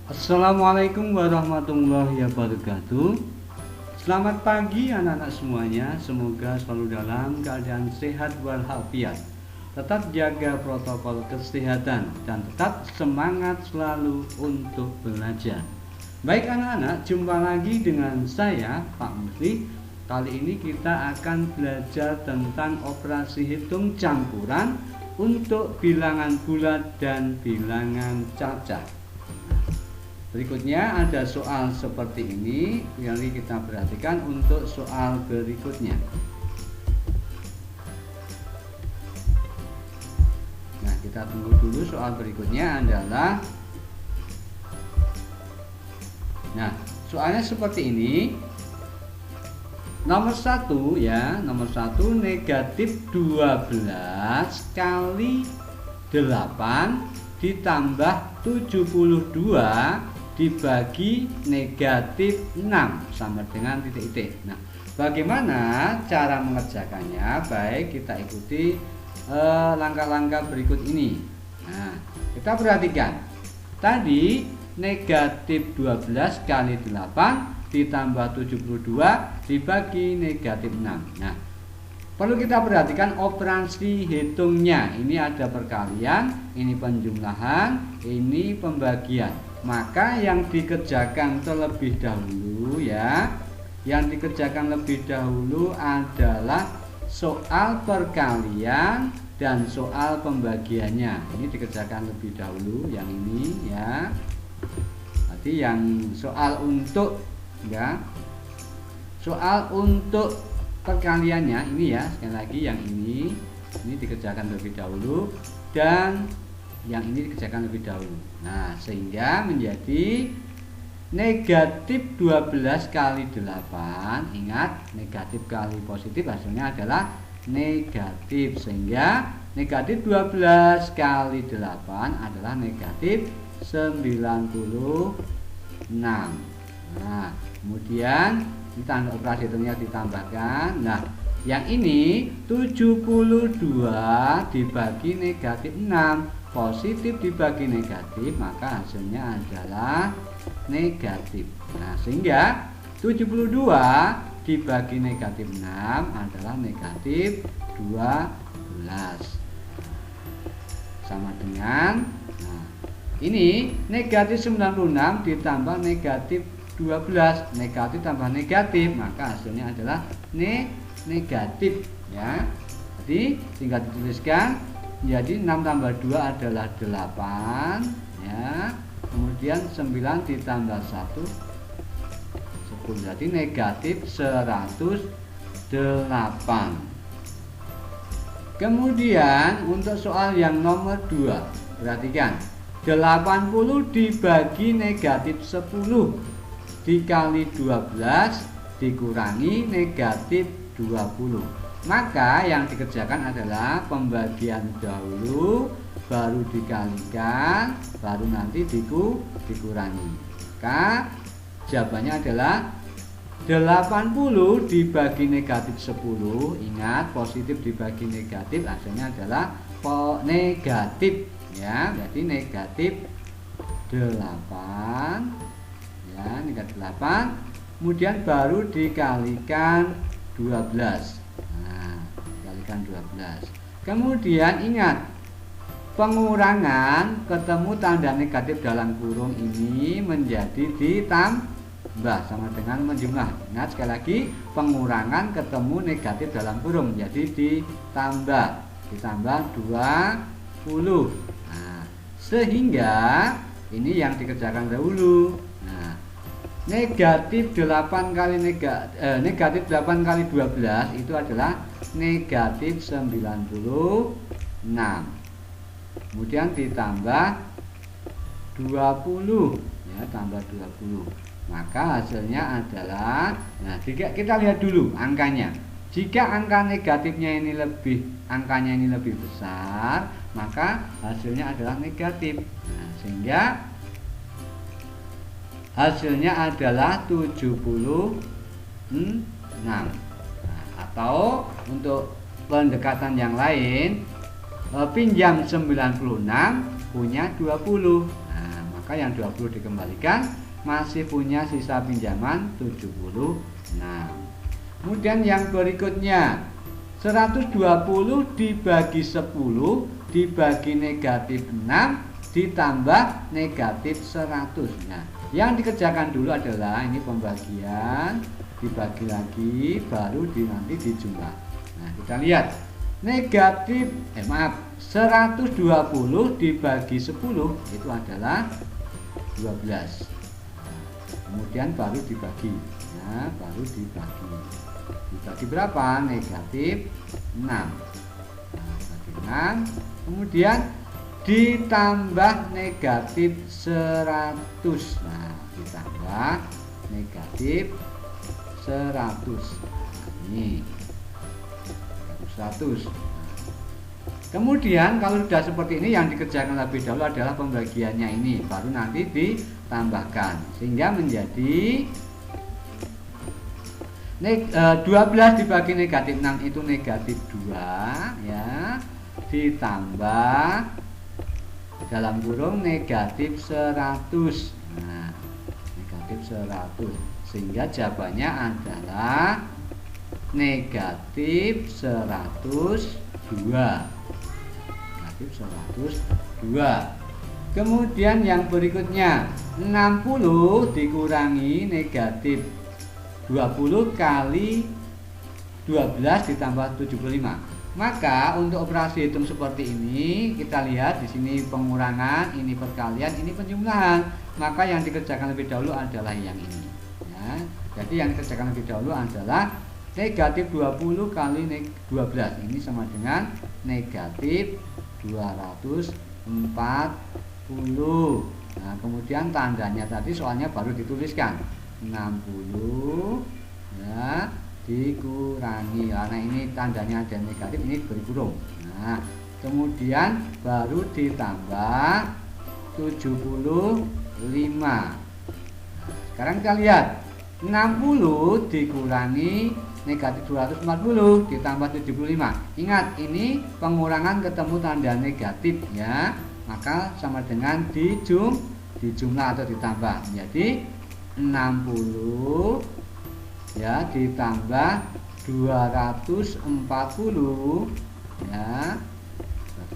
Assalamualaikum warahmatullahi wabarakatuh. Selamat pagi anak-anak semuanya. Semoga selalu dalam keadaan sehat walafiat. Tetap jaga protokol kesehatan dan tetap semangat selalu untuk belajar. Baik anak-anak, jumpa lagi dengan saya Pak Musli. Kali ini kita akan belajar tentang operasi hitung campuran untuk bilangan bulat dan bilangan cacah. Berikutnya ada soal seperti ini yang kita perhatikan untuk soal berikutnya. Nah, kita tunggu dulu. Soal berikutnya adalah, nah, soalnya seperti ini. Nomor 1 ya, nomor 1 negatif 12 kali 8 ditambah 72 dibagi negatif 6 sama dengan titik-titik. Nah, bagaimana cara mengerjakannya? Baik, kita ikuti langkah-langkah berikut ini. Nah, kita perhatikan. Tadi negatif 12 kali 8 ditambah 72 dibagi negatif 6. Nah, perlu kita perhatikan operasi hitungnya. Ini ada perkalian, ini penjumlahan, ini pembagian. Maka yang dikerjakan terlebih dahulu ya, yang dikerjakan lebih dahulu adalah soal perkalian dan soal pembagiannya. Ini dikerjakan lebih dahulu yang ini ya. Berarti yang soal untuk ya, soal untuk perkaliannya ini ya, sekali lagi yang ini dikerjakan lebih dahulu dan yang ini dikerjakan lebih dahulu. Nah, sehingga menjadi negatif 12 kali 8. Ingat, negatif kali positif hasilnya adalah negatif, sehingga negatif 12 kali 8 adalah negatif 96. Nah, kemudian kita operasi hitungnya ditambahkan. Nah, yang ini 72 dibagi negatif 6, positif dibagi negatif, maka hasilnya adalah negatif. Nah, sehingga 72 dibagi negatif 6 adalah negatif 12 sama dengan, nah, ini negatif 96 ditambah negatif 12, negatif tambah negatif, maka hasilnya adalah negatif ya. Jadi tinggal dituliskan, jadi 6 tambah 2 adalah 8 ya. Kemudian 9 ditambah 1 10, jadi negatif 108. Kemudian untuk soal yang nomor 2, perhatikan, 80 dibagi negatif 10 dikali 12 dikurangi negatif 20. Maka yang dikerjakan adalah pembagian dahulu, baru dikalikan, baru nanti dikurangi. Maka jawabannya adalah 80 dibagi negatif 10. Ingat, positif dibagi negatif hasilnya adalah negatif ya. Jadi negatif 8 ya, negatif 8. Kemudian baru dikalikan 12. Nah, dikalikan 12. Kemudian ingat, pengurangan ketemu tanda negatif dalam kurung ini menjadi ditambah sama dengan menjumlah. Ingat sekali lagi, pengurangan ketemu negatif dalam kurung jadi ditambah 20. Nah, sehingga ini yang dikerjakan dahulu. Nah, negatif 8 kali negatif 8 kali 12 itu adalah negatif 96. Kemudian ditambah 20 ya, tambah 20. Maka hasilnya adalah, nah, kita lihat dulu angkanya. Jika angka negatifnya ini angkanya ini lebih besar, maka hasilnya adalah negatif. Nah, sehingga hasilnya adalah 76. Nah, atau untuk pendekatan yang lain, pinjam 96 punya 20. Nah, maka yang 20 dikembalikan, masih punya sisa pinjaman 76. Kemudian yang berikutnya 120 dibagi 10 dibagi negatif 6 ditambah negatif 100. Nah, yang dikerjakan dulu adalah ini pembagian, dibagi lagi, baru nanti dijumlah. Nah, kita lihat negatif 120 dibagi 10 itu adalah 12. Kemudian baru dibagi. Nah, baru dibagi. Dibagi berapa? Negatif 6. Nah, bagi 6. Kemudian ditambah negatif 100. Nah, ditambah negatif 100. Nah, ini 100. Kemudian kalau sudah seperti ini, yang dikerjakan lebih dahulu adalah pembagiannya ini, baru nanti ditambahkan sehingga menjadi 12 dibagi negatif 6 itu negatif 2 ya, ditambah dalam kurung negatif 100. Nah, negatif 100 sehingga jawabannya adalah negatif 102. Negatif 102. Kemudian yang berikutnya 60 dikurangi negatif 20 kali 12 ditambah 75. Maka untuk operasi hitung seperti ini, kita lihat di sini pengurangan, ini perkalian, ini penjumlahan. Maka yang dikerjakan lebih dahulu adalah yang ini. Ya, jadi yang dikerjakan lebih dahulu adalah negatif 20 kali 12. Ini sama dengan negatif 240. Nah, kemudian tandanya tadi soalnya baru dituliskan 60 ya, dikurangi, karena ini tandanya ada negatif, ini beri kurung. Nah, kemudian baru ditambah 75. Nah, sekarang kita lihat 60 dikurangi negatif 240 ditambah 75. Ingat, ini pengurangan ketemu tanda negatif ya, maka sama dengan dijumlah atau ditambah menjadi 60 ya, ditambah 240 ya,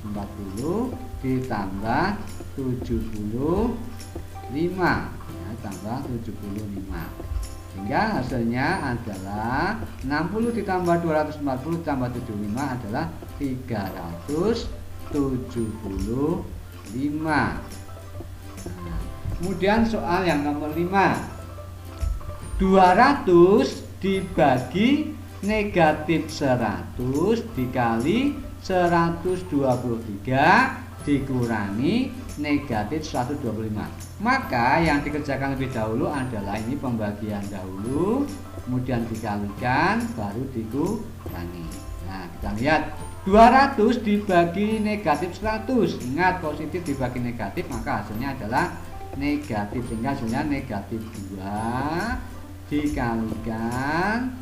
240 ditambah 75 ya, tambah 75 sehingga hasilnya adalah 60 ditambah 240 ditambah 75 adalah 375. Nah, kemudian soal yang nomor 5, 200 dibagi negatif 100 dikali 123 dikurangi negatif 125. Maka yang dikerjakan lebih dahulu adalah ini pembagian dahulu, kemudian dikalikan, baru dikurangi. Nah, kita lihat 200 dibagi negatif 100. Ingat, positif dibagi negatif, maka hasilnya adalah negatif, sehingga hasilnya negatif 2 dikalikan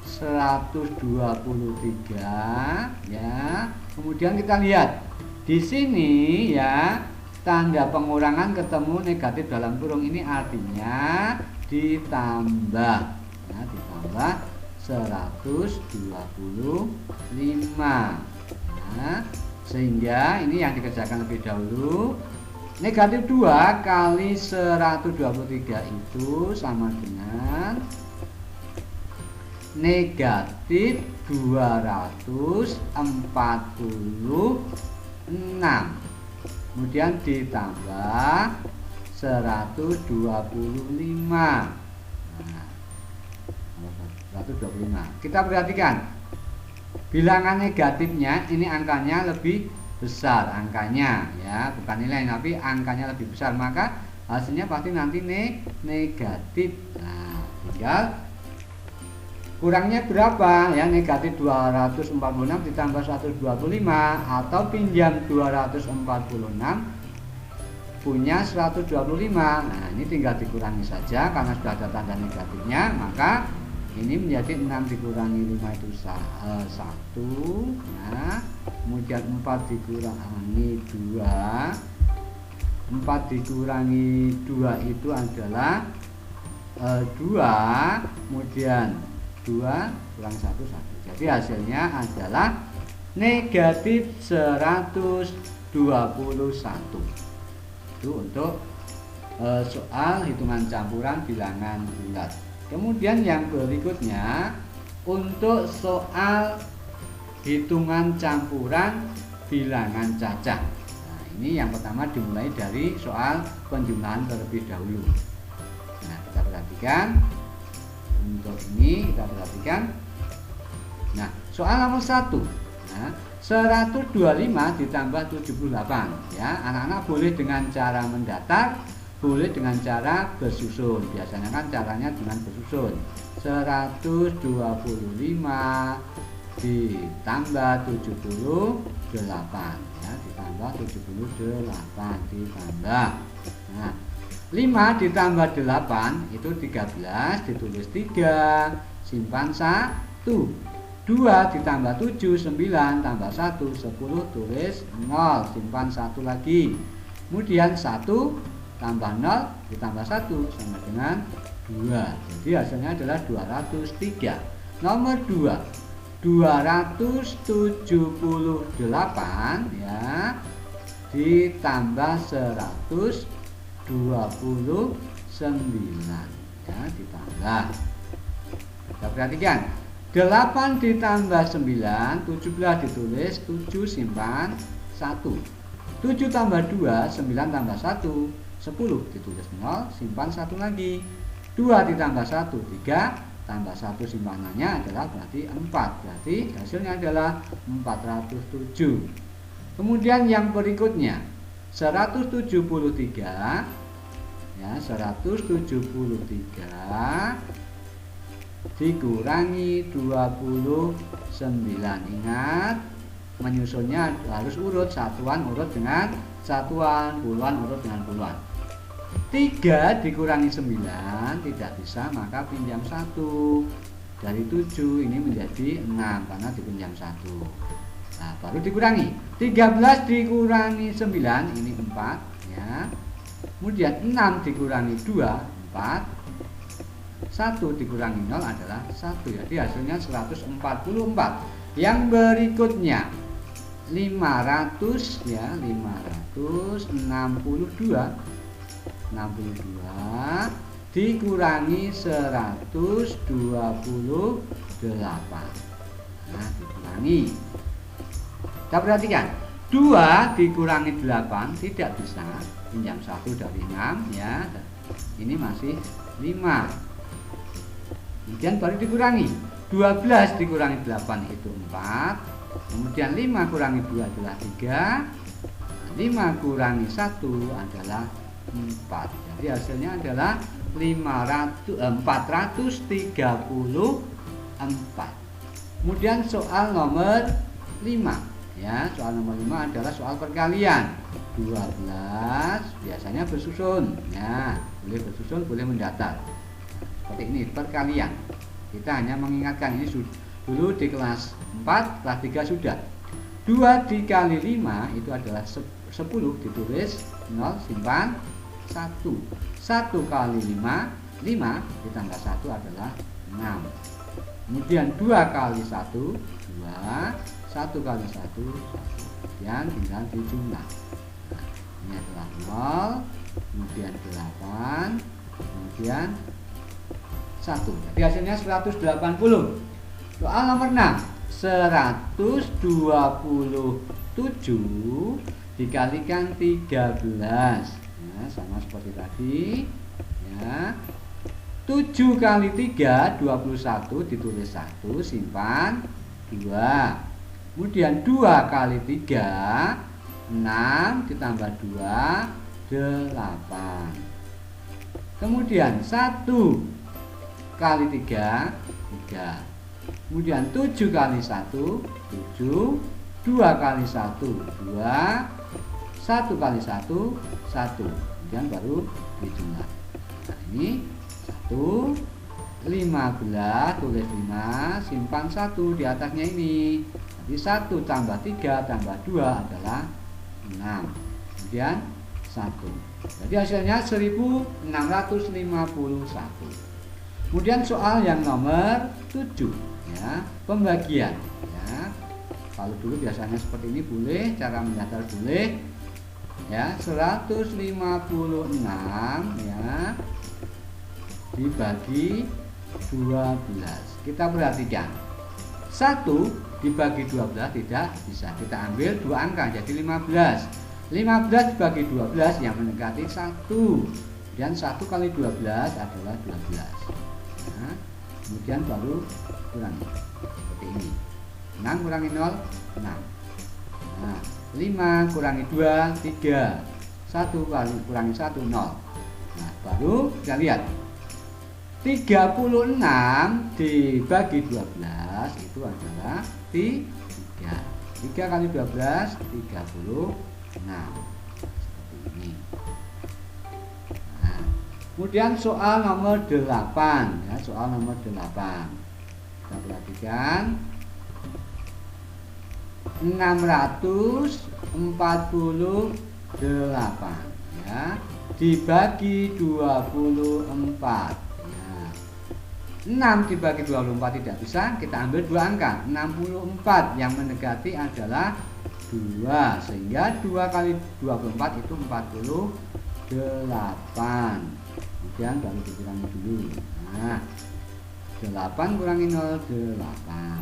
123 ya. Kemudian kita lihat di sini ya, tanda pengurangan ketemu negatif dalam kurung, ini artinya ditambah ya, ditambah 125 ya. Sehingga ini yang dikerjakan lebih dahulu. Negatif 2 kali 123 itu sama dengan negatif 246. Kemudian ditambah 125. Nah, 125. Kita perhatikan bilangan negatifnya ini angkanya lebih besar, angkanya ya, bukan nilai tapi angkanya lebih besar, maka hasilnya pasti nanti negatif. Nah, tinggal kurangnya berapa ya, negatif 246 ditambah 125 atau pinjam 246 punya 125. Nah, ini tinggal dikurangi saja karena sudah ada tanda negatifnya, maka ini menjadi 6 dikurangi 5 itu 1 ya. Kemudian 4 dikurangi 2 4 dikurangi 2 itu adalah 2, kemudian 2 kurang 1, 1. Jadi hasilnya adalah negatif 121. Itu untuk soal hitungan campuran bilangan bulat. Kemudian yang berikutnya untuk soal hitungan campuran bilangan cacah. Nah, ini yang pertama dimulai dari soal penjumlahan terlebih dahulu. Nah, kita perhatikan. Untuk ini kita perhatikan. Nah, soal nomor 1. Nah, 125 ditambah 78. Ya, anak-anak boleh dengan cara mendatar, boleh dengan cara bersusun. Biasanya kan caranya dengan bersusun. 125 ditambah 78, ya, ditambah 78 ditambah. Nah, 5 ditambah 8 itu 13, ditulis 3, simpan 1. 2 ditambah 7, 9 tambah 1, 10, tulis 0, simpan 1 lagi. Kemudian 1 tambah 0 ditambah 1 sama dengan 2. Jadi hasilnya adalah 203. Nomor 2, 278 ya ditambah 129 ya, ditambah. Kita perhatikan. 8 ditambah 9, 17 ditulis 7, simpan 1. 7 tambah 2, 9 tambah 1, 10 ditulis 0, simpan 1 lagi. 2 ditambah 1, 3, tambah 1 simpanannya adalah berarti 4. Berarti hasilnya adalah 407. Kemudian yang berikutnya 173 ya, 173 dikurangi 29. Ingat, menyusunnya harus urut, satuan urut dengan satuan, puluhan urut dengan puluhan. 3 dikurangi 9 tidak bisa, maka pinjam 1. Dari 7 ini menjadi 6 karena dipinjam 1. Nah, baru dikurangi. 13 dikurangi 9 ini 4 ya. Kemudian 6 dikurangi 2 4. 1 dikurangi 0 adalah 1. Jadi hasilnya 144. Yang berikutnya 500 ya, 562 dikurangi 128. Nah, dikurangi. Kita perhatikan. 2 dikurangi 8 tidak bisa, pinjam 1 dari 6 ya. Ini masih 5. Kemudian baru dikurangi. 12 dikurangi 8 itu 4. Kemudian 5 kurangi 2 adalah 3. 5 kurangi 1 adalah 4. Jadi hasilnya adalah 434. Kemudian soal nomor 5 ya, soal nomor 5 adalah soal perkalian. 12 biasanya bersusun ya, boleh bersusun, boleh mendatar. Seperti ini perkalian. Kita hanya mengingatkan ini dulu di kelas 4, kelas 3 sudah. 2 dikali 5 itu adalah 10, ditulis 0, simpan 1. 1 kali 5, 5 ditambah 1 adalah 6. Kemudian 2 kali 1, 2. 1 kali 1, 1. Kemudian tinggal dijumlah. Nah, ini adalah 0, kemudian 8, kemudian 1. Jadi hasilnya 180. Soal nomor 6. 127 dikalikan 13. Ya, sama seperti tadi. Ya. 7 kali 3 21 ditulis 1, simpan 2. Kemudian 2 kali 3 6 ditambah 2 8. Kemudian 1 kali 3 3. Kemudian 7 kali 1 7. 2 kali 1 2. 1 kali 1 1. Kemudian baru dijumlah. Nah, ini 1 15, tulis 5, simpan 1 di atasnya ini. Jadi 1 tambah 3 tambah 2 adalah 6. Kemudian Jadi hasilnya 1651. Kemudian soal yang nomor 7 ya, pembagian ya. Kalau dulu biasanya seperti ini boleh, cara mendatar boleh ya. 156 ya dibagi 12. Kita perhatikan, 1 dibagi 12 tidak bisa, kita ambil dua angka jadi 15. 15 dibagi 12 yang mendekati 1, dan 1 kali 12 adalah 12 nah, kemudian baru kurangi seperti ini. 6 kurangi 0 6. Nah, 5 kurangi 2 3. 1 kali kurangi 1 0. Nah, baru kita lihat 36 dibagi 12 itu adalah 3. 3 kali 12 36. Seperti ini. Nah, kemudian soal nomor 8 ya, soal nomor 8. Kita perhatikan 648 ya dibagi 24 ya. 6 dibagi 24 tidak bisa, kita ambil dua angka 64 yang mendekati adalah 2, sehingga 2 kali 24 itu 48. Kemudian baru dikurangi dulu. Nah, 8 kurangi 0 8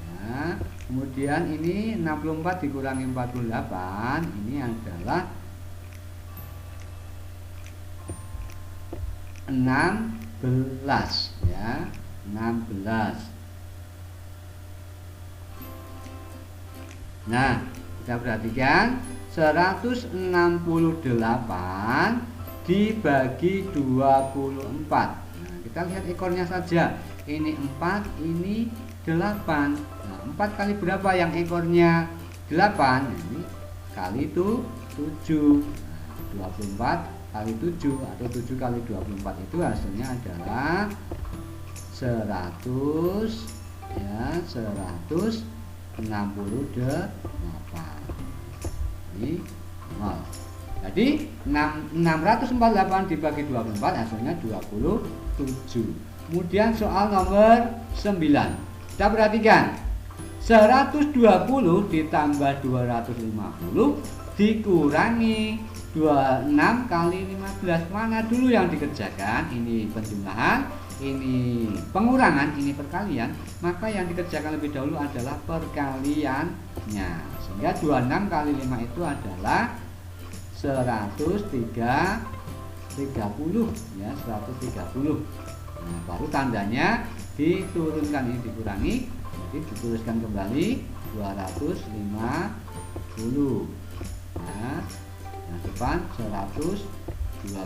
ya. Kemudian ini 64 dikurangi 48 ini adalah 16 ya, 16. Nah, kita perhatikan 168 dibagi 24. Nah, kita lihat ekornya saja. Ini 4, ini 8. Nah, 4 kali berapa yang ekornya 8? Ini kali itu 7. Nah, 24 kali 7 atau 7 kali 24 itu hasilnya adalah 100 ya, 168. Ini 0. Jadi 648 dibagi 24 hasilnya 27. Kemudian soal nomor 9. Kita perhatikan 120 ditambah 250 dikurangi 26 kali 15. Mana dulu yang dikerjakan? Ini penjumlahan, ini pengurangan, ini perkalian. Maka yang dikerjakan lebih dahulu adalah perkaliannya. Sehingga 26 kali 5 itu adalah 130 ya, 130. Nah, baru tandanya diturunkan, ini dikurangi, jadi dituliskan kembali 250. Nah, yang depan 120 ya,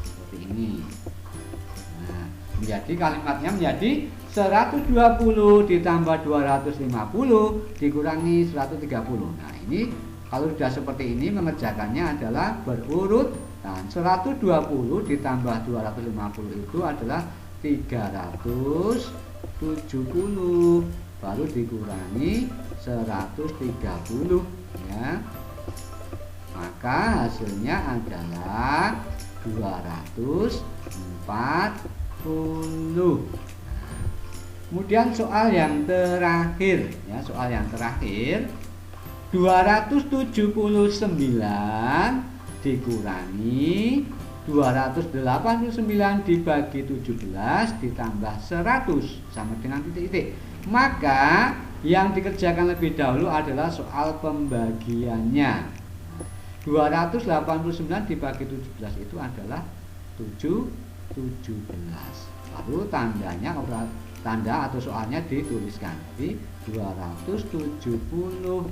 seperti ini. Nah, menjadi kalimatnya menjadi 120 ditambah 250 dikurangi 130. Nah, ini kalau sudah seperti ini mengerjakannya adalah berurutan. 120 ditambah 250 itu adalah 370, baru dikurangi 130 ya. Maka hasilnya adalah 240. Kemudian soal yang terakhir ya, soal yang terakhir 279 dikurangi 289 dibagi 17 ditambah 100 sama dengan titik-titik. Maka yang dikerjakan lebih dahulu adalah soal pembagiannya. 289 dibagi 17 itu adalah 17. Lalu tandanya, tanda atau soalnya dituliskan. Jadi 279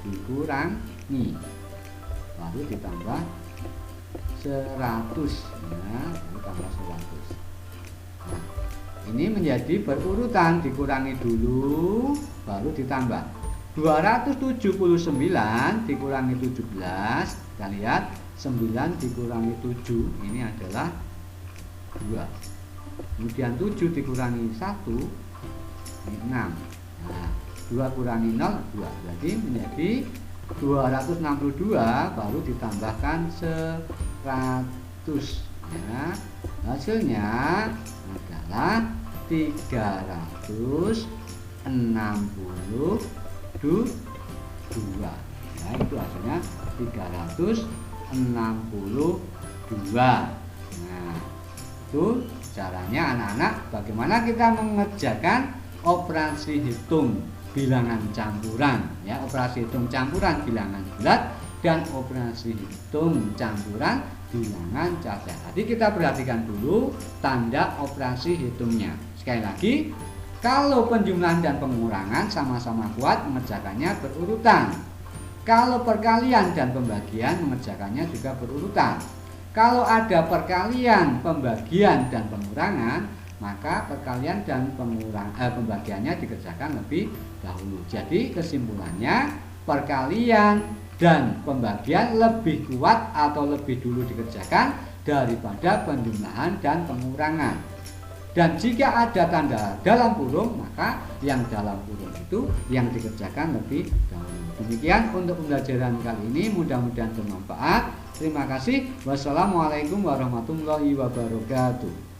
dikurangi, baru ditambah 100 ya, ditambah 100. Nah, ini menjadi berurutan, dikurangi dulu baru ditambah. 279 dikurangi 17, kita lihat 9 dikurangi 7 ini adalah 2. Kemudian 7 dikurangi 1 ini 6. Nah, 2 kurangi 0 2, berarti menjadi 262 baru ditambahkan 100 ya. Hasilnya adalah 362 ya, itu hasilnya 362. Nah, itu caranya anak-anak bagaimana kita mengerjakan operasi hitung bilangan campuran ya, operasi hitung campuran bilangan bulat dan operasi hitung campuran bilangan cacat. Tadi kita perhatikan dulu tanda operasi hitungnya. Sekali lagi, kalau penjumlahan dan pengurangan sama-sama kuat mengerjakannya berurutan. Kalau perkalian dan pembagian mengerjakannya juga berurutan. Kalau ada perkalian, pembagian dan pengurangan, maka perkalian dan pembagiannya dikerjakan lebih dahulu. Jadi kesimpulannya, perkalian dan pembagian lebih kuat atau lebih dulu dikerjakan daripada penjumlahan dan pengurangan. Dan jika ada tanda dalam kurung, maka yang dalam kurung itu yang dikerjakan lebih dahulu. Demikian untuk pembelajaran kali ini, mudah-mudahan bermanfaat. Terima kasih. Wassalamualaikum warahmatullahi wabarakatuh.